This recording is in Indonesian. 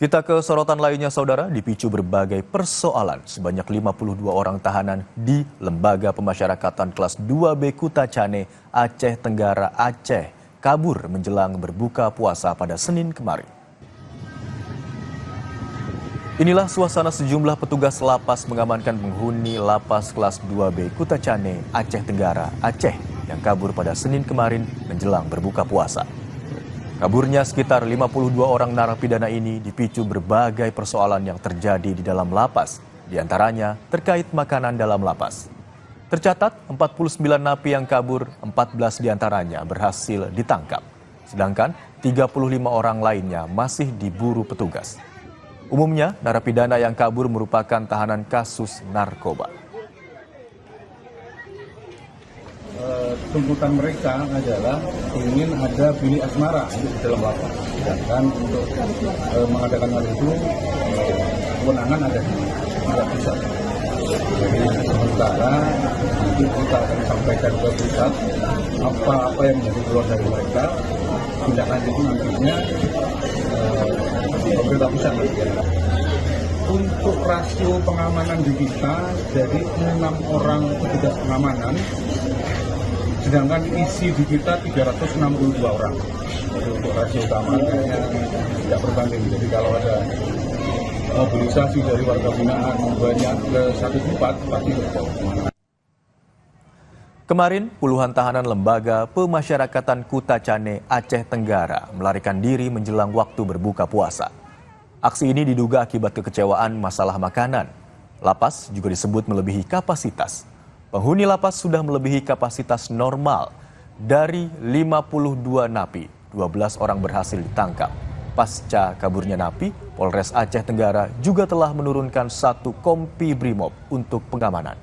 Kita ke sorotan lainnya, saudara. Dipicu berbagai persoalan, sebanyak 52 orang tahanan di Lembaga Pemasyarakatan Kelas 2B Kuta Cane, Aceh Tenggara, Aceh, kabur menjelang berbuka puasa pada Senin kemarin. Inilah suasana sejumlah petugas lapas mengamankan penghuni lapas kelas 2B Kuta Cane, Aceh Tenggara, Aceh, yang kabur pada Senin kemarin menjelang berbuka puasa. Kaburnya sekitar 52 orang narapidana ini dipicu berbagai persoalan yang terjadi di dalam lapas, diantaranya terkait makanan dalam lapas. Tercatat 49 napi yang kabur, 14 diantaranya berhasil ditangkap, sedangkan 35 orang lainnya masih diburu petugas. Umumnya, narapidana yang kabur merupakan tahanan kasus narkoba. Tuntutan mereka adalah ingin ada bilik asmara di dalam lapas. Sedangkan untuk mengadakan hal itu, kewenangan ada di pihak pusat. Jadi sementara nanti kita akan sampaikan ke pusat apa yang menjadi keluar dari mereka. Tindak lanjut itu nantinya pemerintah pusat. Untuk rasio pengamanan di kita dari 6 orang petugas pengamanan, sedangkan isi di kita 362 orang. Jadi untuk rasio keamanannya tidak berbanding. Jadi kalau ada mobilisasi dari warga binaan banyak ke satu tempat, pasti berjalan. Kemarin, puluhan tahanan Lembaga Pemasyarakatan Kuta Cane, Aceh Tenggara melarikan diri menjelang waktu berbuka puasa. Aksi ini diduga akibat kekecewaan masalah makanan. Lapas juga disebut melebihi kapasitas. Penghuni lapas sudah melebihi kapasitas normal. Dari 52 napi, 12 orang berhasil ditangkap. Pasca kaburnya napi, Polres Aceh Tenggara juga telah menurunkan 1 kompi Brimob untuk pengamanan.